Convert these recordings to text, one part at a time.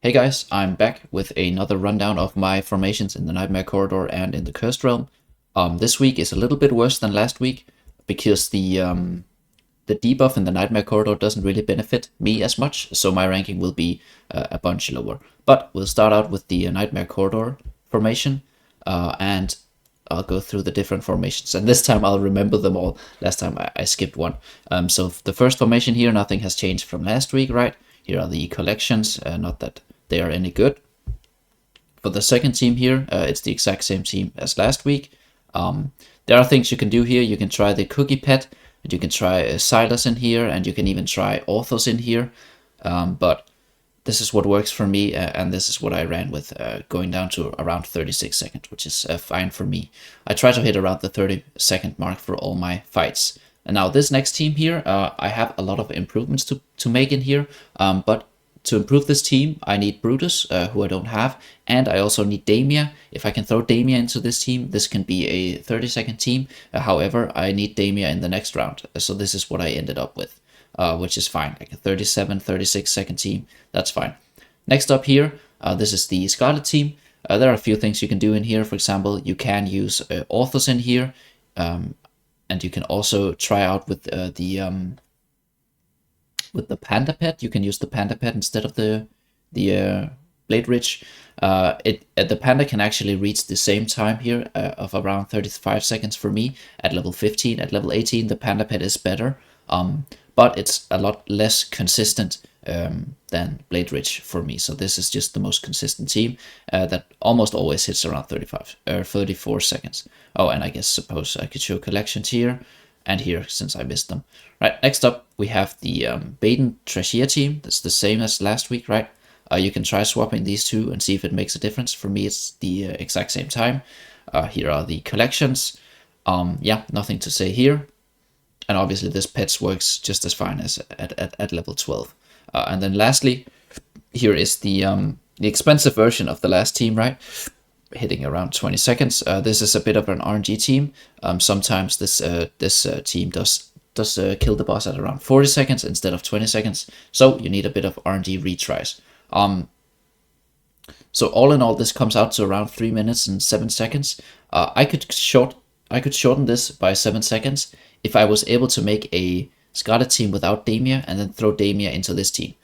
Hey guys, I'm back with another rundown of my formations in the Nightmare Corridor and in the Cursed Realm. This week is a little bit worse than last week because the debuff in the Nightmare Corridor doesn't really benefit me as much, so my ranking will be a bunch lower. But we'll start out with the Nightmare Corridor formation, and I'll go through the different formations. And this time I'll remember them all. Last time I skipped one. So the first formation here, nothing has changed from last week, right? Here are the collections, not that they are any good. For the second team here, it's the exact same team as last week. There are things you can do here. You can try the Cookie Pet, and you can try Silas in here, and you can even try Authors in here. But this is what works for me, and this is what I ran with, going down to around 36 seconds, which is fine for me. I try to hit around the 30-second mark for all my fights. And now this next team here, I have a lot of improvements to make in here, but to improve this team, I need Brutus, who I don't have, and I also need Damia. If I can throw Damia into this team, this can be a 30-second team. However, I need Damia in the next round, so this is what I ended up with, which is fine. Like a 37, 36-second team, that's fine. Next up here, this is the Scarlet team. There are a few things you can do in here. For example, you can use Authors in here, and you can also try out with the Panda Pet. You can use the Panda Pet instead of the Blade Ridge. The Panda can actually reach the same time here of around 35 seconds for me at level 15. At level 18, the Panda Pet is better, but it's a lot less consistent than Blade Ridge for me. So this is just the most consistent team that almost always hits around 34 seconds. Oh, and I suppose I could show collections here and here since I missed them. Right, next up we have the Baden Trashia team. That's the same as last week, right? You can try swapping these two and see if it makes a difference. For me, it's the exact same time. Here are the collections. Yeah, nothing to say here. And obviously this pets works just as fine as at level 12. And then lastly, here is the expensive version of the last team, right? Hitting around 20 seconds. This is a bit of an RNG team. Sometimes this team does kill the boss at around 40 seconds instead of 20 seconds. So you need a bit of RNG retries. So all in all, this comes out to around 3 minutes and 7 seconds. I could shorten this by 7 seconds if I was able to make a Scarlet team without Damia and then throw Damia into this team.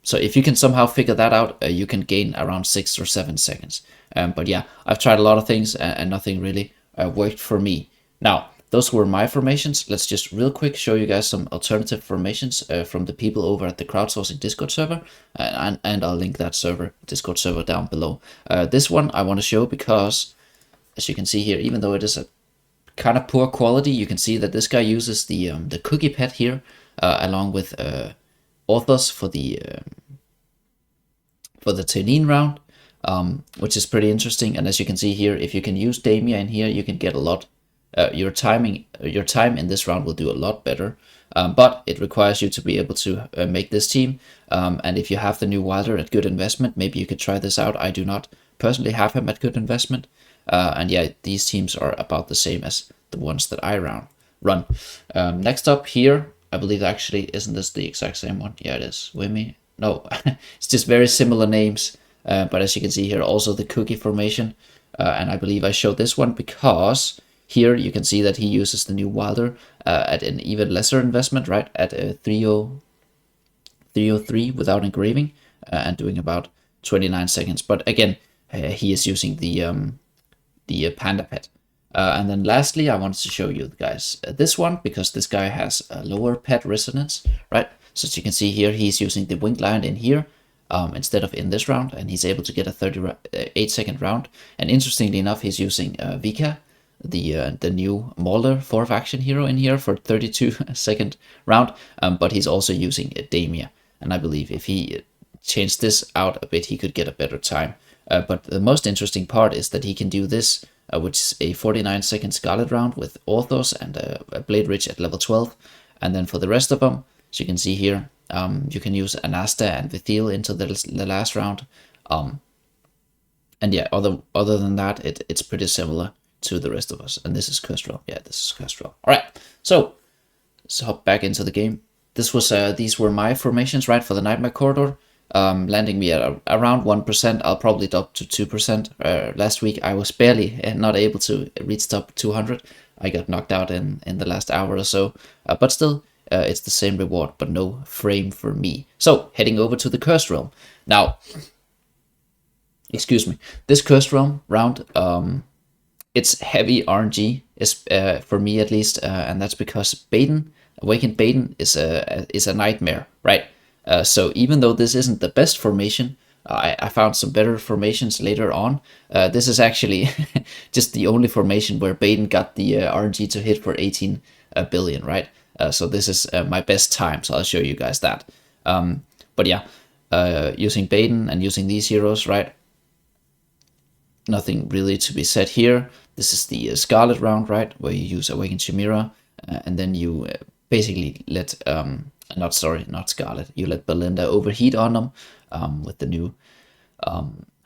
So if you can somehow figure that out, you can gain around 6 or 7 seconds. But yeah, I've tried a lot of things and nothing really worked for me. Now, those were my formations. Let's just real quick show you guys some alternative formations from the people over at the crowdsourcing Discord server. And I'll link that Discord server down below. This one I want to show because, as you can see here, even though it is a kind of poor quality, you can see that this guy uses the Cookie Pet here, along with Authors for the Tenin round, which is pretty interesting. And as you can see here, if you can use Damia in here, you can get a lot. Your time in this round will do a lot better, but it requires you to be able to make this team. And if you have the new Wilder at good investment, maybe you could try this out. I do not personally have him at good investment, and yeah, these teams are about the same as the ones that I run. Next up here, I believe actually, isn't this the exact same one? Yeah, it is. Wimmy. No, it's just very similar names. But as you can see here, also the Cookie formation. And I believe I showed this one because here you can see that he uses the new Wilder at an even lesser investment, right? At a 303 without engraving, and doing about 29 seconds. But again, he is using the Panda Pet. And then lastly, I wanted to show you guys this one because this guy has a lower pet resonance, right? So as you can see here, he's using the Winged Lion in here instead of in this round, and he's able to get a 38-second round. And interestingly enough, he's using Vika, the new Mauler 4th action hero in here for 32-second round, but he's also using Damia. And I believe if he changed this out a bit, he could get a better time. But the most interesting part is that he can do this, which is a 49-second Scarlet round with Authors and a Blade Ridge at level 12. And then for the rest of them, as you can see here, you can use Anasta and Vithil into the last round. And yeah, other than that, it's pretty similar to the rest of us. And this is Cursed Realm. Yeah, this is Cursed Realm. All right, so let's hop back into the game. These were my formations, right, for the Nightmare Corridor. landing me at around 1%. I'll probably drop to 2%. Last week I was barely not able to reach top 200. I got knocked out in the last hour or so, but still, it's the same reward, but no frame for me. So heading over to the Cursed Realm. Now, excuse me, this Cursed Realm round, it's heavy RNG, is for me at least, and that's because Baden, Awakened Baden is a nightmare, right? So even though this isn't the best formation, I found some better formations later on. This is actually just the only formation where Baden got the RNG to hit for 18 billion, right? So this is my best time, so I'll show you guys that. But yeah, using Baden and using these heroes, right? Nothing really to be said here. This is the Scarlet round, right? Where you use Awakened Chimera, and then you basically let, not Scarlet, you let Belinda overheat on them with the new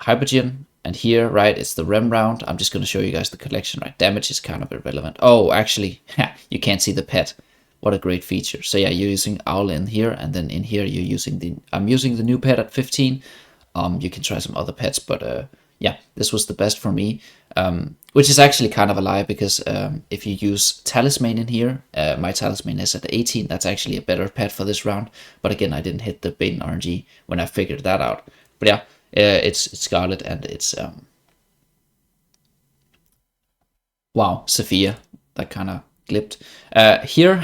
Hypergen. And here, right, it's the Rem round. I'm just going to show you guys the collection, right? Damage is kind of irrelevant. Oh, actually, you can't see the pet. What a great feature. So yeah, you're using Owl in here, and then in here you're using I'm using the new pet at 15. You can try some other pets, but yeah, this was the best for me, which is actually kind of a lie, because if you use Talisman in here, my Talisman is at 18. That's actually a better pet for this round. But again, I didn't hit the Baden RNG when I figured that out. But yeah, it's Scarlet, and it's wow, Sophia, that kind of clipped. Here,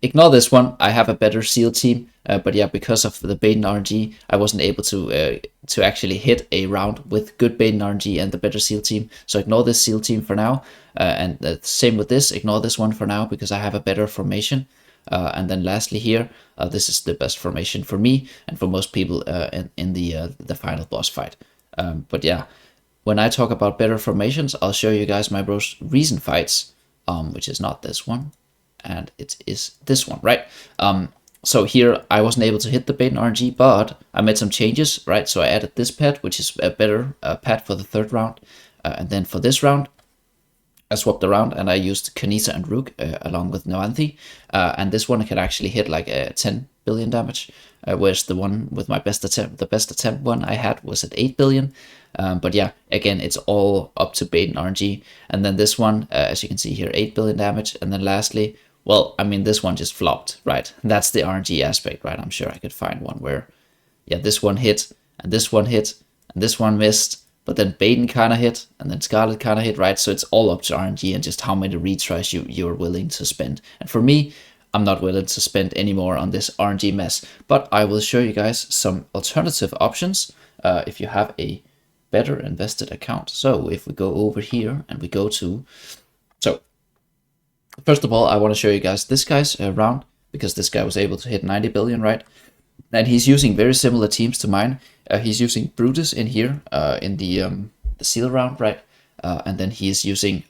ignore this one. I have a better seal team, but yeah, because of the Baden RNG, I wasn't able to actually hit a round with good Baden RNG and the better seal team. So ignore this seal team for now, and the same with this. Ignore this one for now because I have a better formation. And then lastly here, this is the best formation for me and for most people in the final boss fight. But yeah, when I talk about better formations, I'll show you guys my most recent fights, which is not this one, and it is this one, right? So here I wasn't able to hit the Baden RNG, but I made some changes, right? So I added this pet, which is a better pet for the third round, and then for this round, I swapped around and I used Kanisa and Rook along with Noanthi, and this one can actually hit like 10 billion damage, whereas the one with my best attempt, the best attempt one I had was at 8 billion. But yeah, again, it's all up to Baden RNG. And then this one, as you can see here, 8 billion damage. And then lastly, well, I mean, this one just flopped, right? That's the RNG aspect, right? I'm sure I could find one where, yeah, this one hit, and this one hit, and this one missed, but then Baden kind of hit, and then Scarlet kind of hit, right? So it's all up to RNG and just how many retries you're willing to spend. And for me, I'm not willing to spend any more on this RNG mess, but I will show you guys some alternative options if you have a better invested account. So if we go over here and we go to, so first of all, I want to show you guys this guy's round, because this guy was able to hit 90 billion, right? And he's using very similar teams to mine. He's using Brutus in here in the seal round, right? And then he is using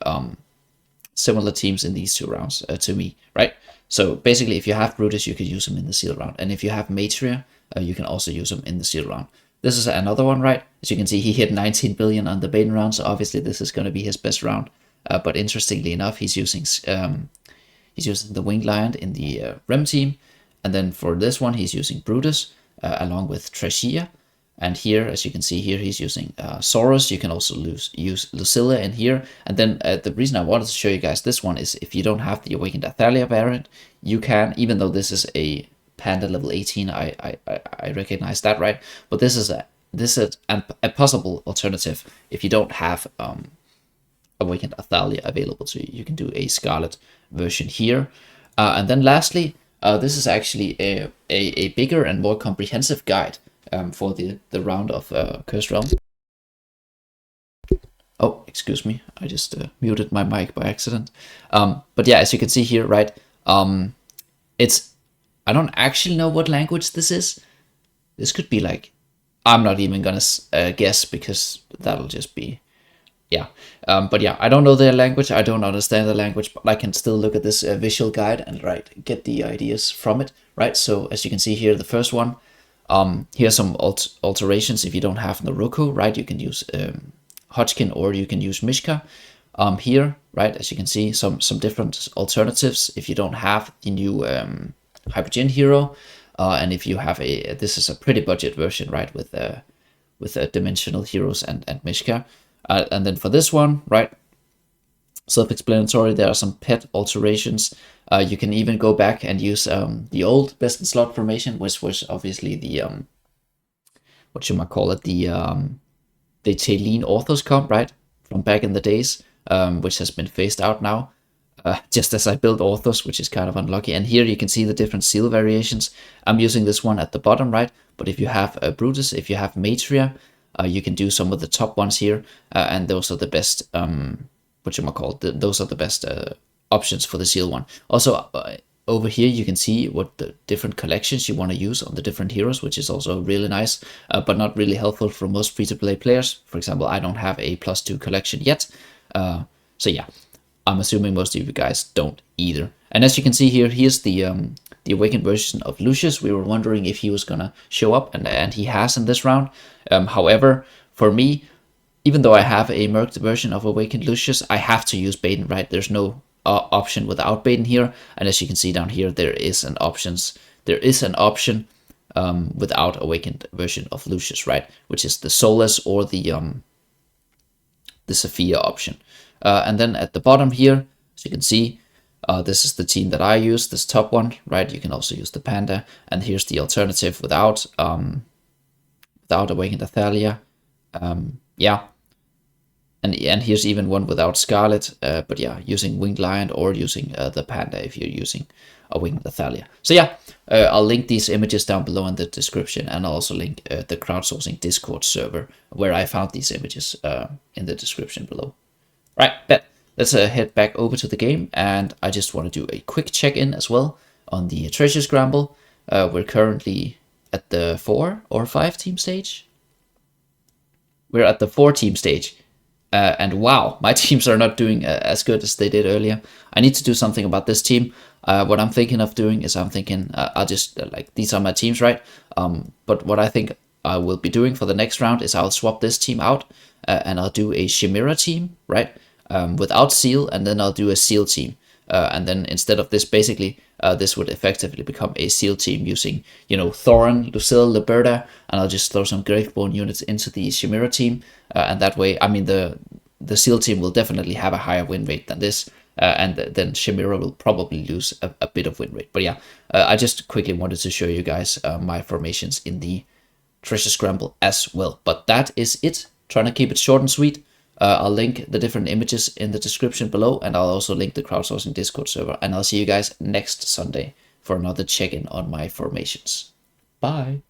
similar teams in these two rounds to me, right? So basically, if you have Brutus, you could use him in the seal round. And if you have Matria, you can also use him in the seal round. This is another one, right? As you can see, he hit 19 billion on the Baden round, so obviously this is going to be his best round. But interestingly enough, he's using the Winged Lion in the Rem team. And then for this one, he's using Brutus along with Trashia. And here, as you can see here, he's using Saurus. You can also use Lucilla in here. And then the reason I wanted to show you guys this one is if you don't have the Awakened Athalia variant, you can, even though this is a Panda level 18, I recognize that, right? But this is a possible alternative if you don't have Awakened Athalia available to you. You can do a Scarlet version here. And then lastly, this is actually a bigger and more comprehensive guide for the round of Cursed Realm. Oh, excuse me, I just muted my mic by accident. But yeah, as you can see here, right, I don't actually know what language this is. This could be like, I'm not even gonna guess, because that'll just be, yeah. But yeah, I don't know their language, I don't understand the language, but I can still look at this visual guide and get the ideas from it, right? So as you can see here, the first one, here's some alterations. If you don't have Naruko, right, you can use Hodgkin or you can use Mishka. Here, right, as you can see, some different alternatives. If you don't have the new Hypergen hero, And if you have this is a pretty budget version, right, with dimensional heroes and Mishka. And then for this one, right, self-explanatory, there are some pet alterations. You can even go back and use the old best in slot formation, which was obviously the what you might call it, the Taylene Authors comp, right, from back in the days, which has been phased out now. Just as I built Authors, which is kind of unlucky. And here you can see the different seal variations. I'm using this one at the bottom, right? But if you have Brutus, if you have Matria, you can do some of the top ones here, and those are the best. Those are the best options for the seal one. Also, over here you can see what the different collections you want to use on the different heroes, which is also really nice, but not really helpful for most free-to-play players. For example, I don't have a +2 collection yet, so yeah, I'm assuming most of you guys don't either. And as you can see here, here's the awakened version of Lucius. We were wondering if he was gonna show up, and he has in this round. However, for me, even though I have a merged version of Awakened Lucius, I have to use Baden, right? There's no option without Baden here. And as you can see down here, there is an option without Awakened version of Lucius, right? Which is the Solus or the Sophia option. And then at the bottom here, as you can see, this is the team that I use, this top one, right? You can also use the Panda. And here's the alternative without Awakened Athalia. Yeah, and here's even one without Scarlet, but yeah, using Winged Lion or using the Panda if you're using a Winged Athalia. So yeah, I'll link these images down below in the description, and I'll also link the crowdsourcing Discord server where I found these images in the description below. Right, but let's head back over to the game, and I just want to do a quick check-in as well on the treasure scramble. We're currently at the 4 or 5 team stage. We're at the 4 team stage, and wow, my teams are not doing as good as they did earlier. I need to do something about this team. What I'm thinking of doing is I'll just like, these are my teams, right? But what I think I will be doing for the next round is I'll swap this team out, and I'll do a Chimera team, right? Without Seal, and then I'll do a Seal team. And then instead of this, basically, this would effectively become a Seal team using, Thorin, Lucille, Liberta, and I'll just throw some Gravebone units into the Chimera team. And that way, I mean, the Seal team will definitely have a higher win rate than this, and then Chimera will probably lose a bit of win rate. But yeah, I just quickly wanted to show you guys my formations in the Treasure Scramble as well. But that is it. Trying to keep it short and sweet. I'll link the different images in the description below, and I'll also link the crowdsourcing Discord server. And I'll see you guys next Sunday for another check-in on my formations. Bye.